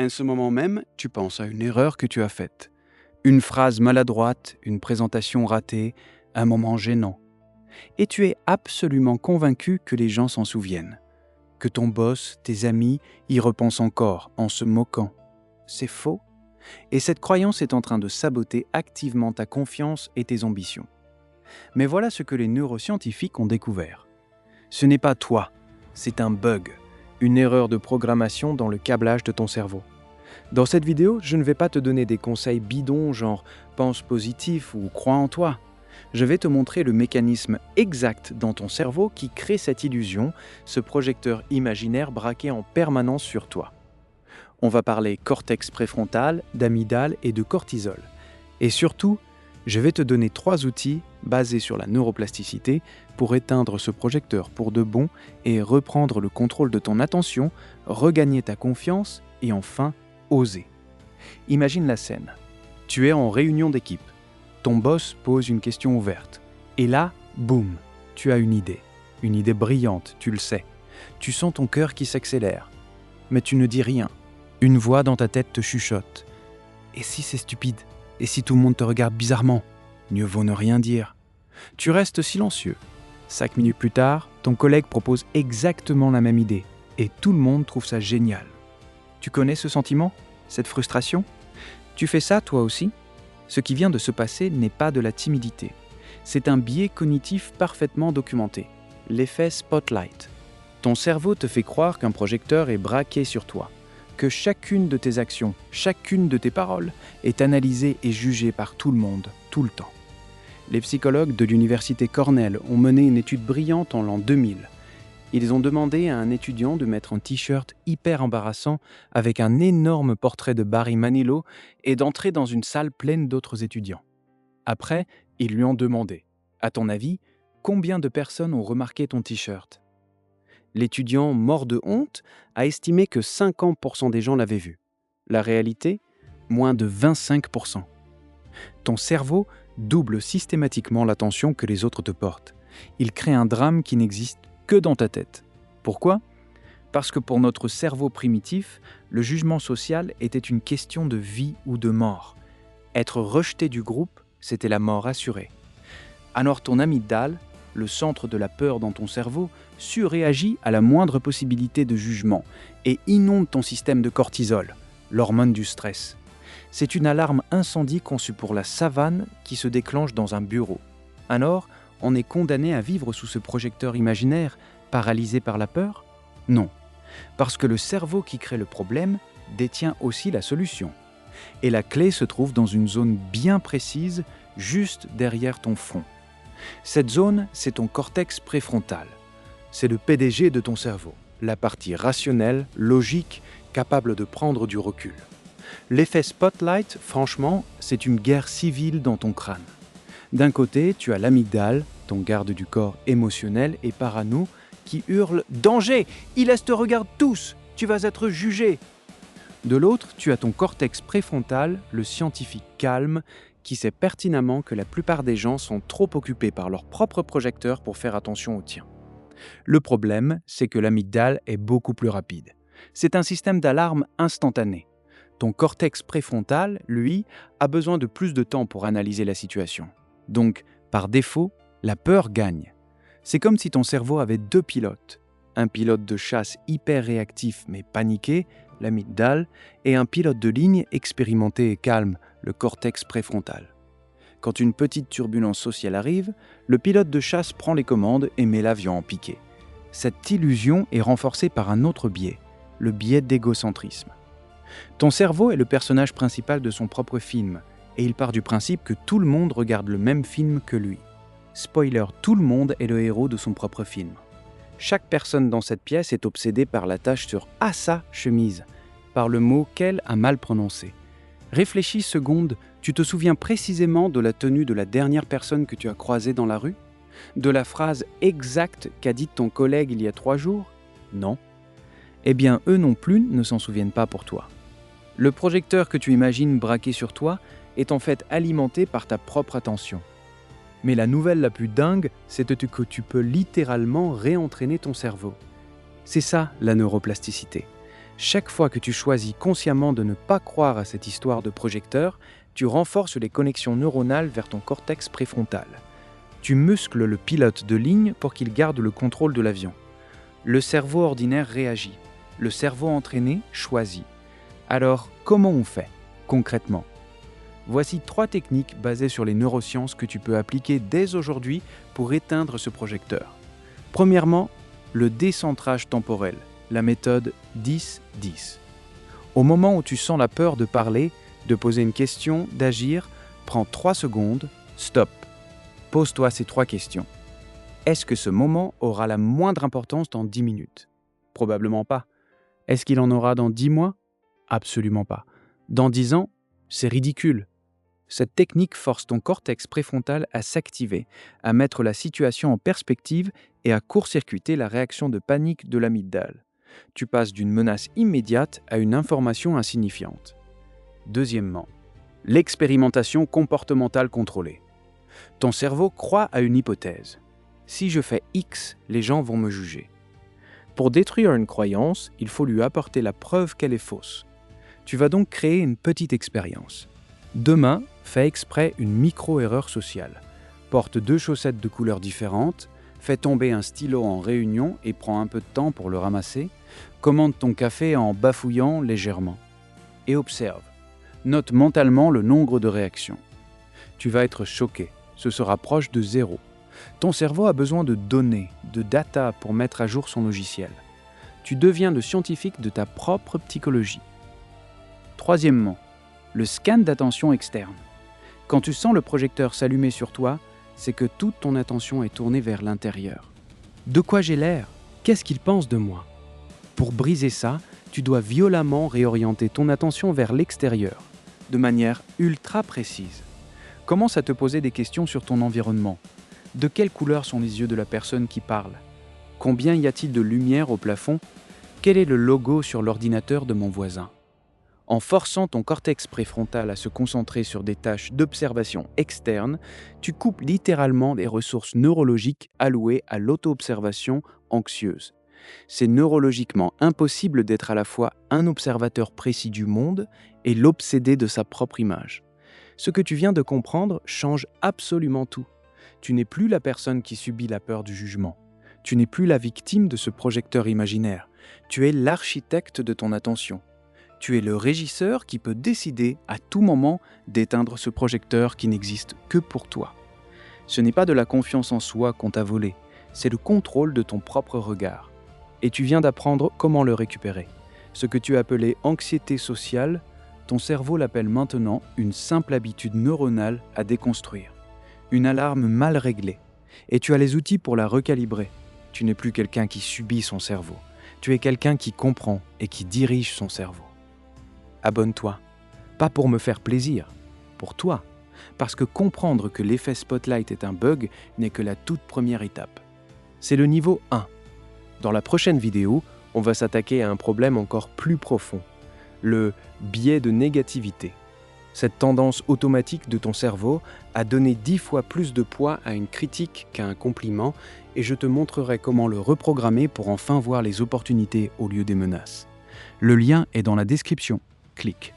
À ce moment même, tu penses à une erreur que tu as faite. Une phrase maladroite, une présentation ratée, un moment gênant. Et tu es absolument convaincu que les gens s'en souviennent. Que ton boss, tes amis, y repensent encore, en se moquant. C'est faux. Et cette croyance est en train de saboter activement ta confiance et tes ambitions. Mais voilà ce que les neuroscientifiques ont découvert. Ce n'est pas toi, c'est un bug, une erreur de programmation dans le câblage de ton cerveau. Dans cette vidéo, je ne vais pas te donner des conseils bidons genre « pense positif » ou « crois en toi ». Je vais te montrer le mécanisme exact dans ton cerveau qui crée cette illusion, ce projecteur imaginaire braqué en permanence sur toi. On va parler cortex préfrontal, d'amygdale et de cortisol. Et surtout, je vais te donner 3 outils basés sur la neuroplasticité pour éteindre ce projecteur pour de bon et reprendre le contrôle de ton attention, regagner ta confiance et enfin oser. Imagine la scène. Tu es en réunion d'équipe. Ton boss pose une question ouverte. Et là, boum, tu as une idée. Une idée brillante, tu le sais. Tu sens ton cœur qui s'accélère. Mais tu ne dis rien. Une voix dans ta tête te chuchote. Et si c'est stupide ? Et si tout le monde te regarde bizarrement ? Mieux vaut ne rien dire. Tu restes silencieux. 5 minutes plus tard, ton collègue propose exactement la même idée. Et tout le monde trouve ça génial. Tu connais ce sentiment ? Cette frustration ? Tu fais ça toi aussi ? Ce qui vient de se passer n'est pas de la timidité. C'est un biais cognitif parfaitement documenté. L'effet spotlight. Ton cerveau te fait croire qu'un projecteur est braqué sur toi. Que chacune de tes actions, chacune de tes paroles est analysée et jugée par tout le monde, tout le temps. Les psychologues de l'université Cornell ont mené une étude brillante en l'an 2000. Ils ont demandé à un étudiant de mettre un t-shirt hyper embarrassant avec un énorme portrait de Barry Manilow et d'entrer dans une salle pleine d'autres étudiants. Après, ils lui ont demandé « À ton avis, combien de personnes ont remarqué ton t-shirt ?» L'étudiant, mort de honte, a estimé que 50% des gens l'avaient vu. La réalité, moins de 25%. Ton cerveau double systématiquement l'attention que les autres te portent. Il crée un drame qui n'existe que dans ta tête. Pourquoi ? Parce que pour notre cerveau primitif, le jugement social était une question de vie ou de mort. Être rejeté du groupe, c'était la mort assurée. Alors ton amygdale, le centre de la peur dans ton cerveau, surréagit à la moindre possibilité de jugement et inonde ton système de cortisol, l'hormone du stress. C'est une alarme incendie conçue pour la savane qui se déclenche dans un bureau. Alors, on est condamné à vivre sous ce projecteur imaginaire, paralysé par la peur ? Non, parce que le cerveau qui crée le problème détient aussi la solution. Et la clé se trouve dans une zone bien précise, juste derrière ton front. Cette zone, c'est ton cortex préfrontal. C'est le PDG de ton cerveau, la partie rationnelle, logique, capable de prendre du recul. L'effet spotlight, franchement, c'est une guerre civile dans ton crâne. D'un côté, tu as l'amygdale, ton garde du corps émotionnel et parano, qui hurle « Danger ! Ils te regardent tous ! Tu vas être jugé !» De l'autre, tu as ton cortex préfrontal, le scientifique calme, qui sait pertinemment que la plupart des gens sont trop occupés par leur propre projecteur pour faire attention au tien. Le problème, c'est que l'amygdale est beaucoup plus rapide. C'est un système d'alarme instantané. Ton cortex préfrontal, lui, a besoin de plus de temps pour analyser la situation. Donc, par défaut, la peur gagne. C'est comme si ton cerveau avait 2 pilotes. Un pilote de chasse hyper réactif mais paniqué, l'amygdale, et un pilote de ligne expérimenté et calme, le cortex préfrontal. Quand une petite turbulence sociale arrive, le pilote de chasse prend les commandes et met l'avion en piqué. Cette illusion est renforcée par un autre biais, le biais d'égocentrisme. Ton cerveau est le personnage principal de son propre film, et il part du principe que tout le monde regarde le même film que lui. Spoiler, tout le monde est le héros de son propre film. Chaque personne dans cette pièce est obsédée par la tache sur « Ah ça, chemise », par le mot qu'elle a mal prononcé. Réfléchis seconde, tu te souviens précisément de la tenue de la dernière personne que tu as croisée dans la rue ? De la phrase exacte qu'a dite ton collègue il y a 3 jours ? Non. Eh bien, eux non plus ne s'en souviennent pas pour toi. Le projecteur que tu imagines braqué sur toi est en fait alimenté par ta propre attention. Mais la nouvelle la plus dingue, c'est que tu peux littéralement réentraîner ton cerveau. C'est ça la neuroplasticité. Chaque fois que tu choisis consciemment de ne pas croire à cette histoire de projecteur, tu renforces les connexions neuronales vers ton cortex préfrontal. Tu muscles le pilote de ligne pour qu'il garde le contrôle de l'avion. Le cerveau ordinaire réagit. Le cerveau entraîné choisit. Alors, comment on fait, concrètement ? Voici 3 techniques basées sur les neurosciences que tu peux appliquer dès aujourd'hui pour éteindre ce projecteur. Premièrement, le décentrage temporel, la méthode 10-10. Au moment où tu sens la peur de parler, de poser une question, d'agir, prends 3 secondes, stop. Pose-toi ces 3 questions. Est-ce que ce moment aura la moindre importance dans 10 minutes ? Probablement pas. Est-ce qu'il en aura dans 10 mois ? Absolument pas. Dans 10 ans ? C'est ridicule. Cette technique force ton cortex préfrontal à s'activer, à mettre la situation en perspective et à court-circuiter la réaction de panique de l'amygdale. Tu passes d'une menace immédiate à une information insignifiante. Deuxièmement, l'expérimentation comportementale contrôlée. Ton cerveau croit à une hypothèse. Si je fais X, les gens vont me juger. Pour détruire une croyance, il faut lui apporter la preuve qu'elle est fausse. Tu vas donc créer une petite expérience. Demain, fais exprès une micro-erreur sociale. Porte 2 chaussettes de couleurs différentes, fais tomber un stylo en réunion et prends un peu de temps pour le ramasser. Commande ton café en bafouillant légèrement. Et observe. Note mentalement le nombre de réactions. Tu vas être choqué. Ce sera proche de 0. Ton cerveau a besoin de données, de data pour mettre à jour son logiciel. Tu deviens le scientifique de ta propre psychologie. Troisièmement, le scan d'attention externe. Quand tu sens le projecteur s'allumer sur toi, c'est que toute ton attention est tournée vers l'intérieur. De quoi j'ai l'air ? Qu'est-ce qu'il pense de moi ? Pour briser ça, tu dois violemment réorienter ton attention vers l'extérieur, de manière ultra précise. Commence à te poser des questions sur ton environnement. De quelle couleur sont les yeux de la personne qui parle ? Combien y a-t-il de lumière au plafond ? Quel est le logo sur l'ordinateur de mon voisin ? En forçant ton cortex préfrontal à se concentrer sur des tâches d'observation externe, tu coupes littéralement les ressources neurologiques allouées à l'auto-observation anxieuse. C'est neurologiquement impossible d'être à la fois un observateur précis du monde et l'obsédé de sa propre image. Ce que tu viens de comprendre change absolument tout. Tu n'es plus la personne qui subit la peur du jugement. Tu n'es plus la victime de ce projecteur imaginaire. Tu es l'architecte de ton attention. Tu es le régisseur qui peut décider à tout moment d'éteindre ce projecteur qui n'existe que pour toi. Ce n'est pas de la confiance en soi qu'on t'a volé, c'est le contrôle de ton propre regard. Et tu viens d'apprendre comment le récupérer. Ce que tu appelais anxiété sociale, ton cerveau l'appelle maintenant une simple habitude neuronale à déconstruire. Une alarme mal réglée. Et tu as les outils pour la recalibrer. Tu n'es plus quelqu'un qui subit son cerveau. Tu es quelqu'un qui comprend et qui dirige son cerveau. Abonne-toi. Pas pour me faire plaisir, pour toi. Parce que comprendre que l'effet Spotlight est un bug n'est que la toute première étape. C'est le niveau 1. Dans la prochaine vidéo, on va s'attaquer à un problème encore plus profond, le biais de négativité. Cette tendance automatique de ton cerveau à donner 10 fois plus de poids à une critique qu'à un compliment, et je te montrerai comment le reprogrammer pour enfin voir les opportunités au lieu des menaces. Le lien est dans la description. Clique.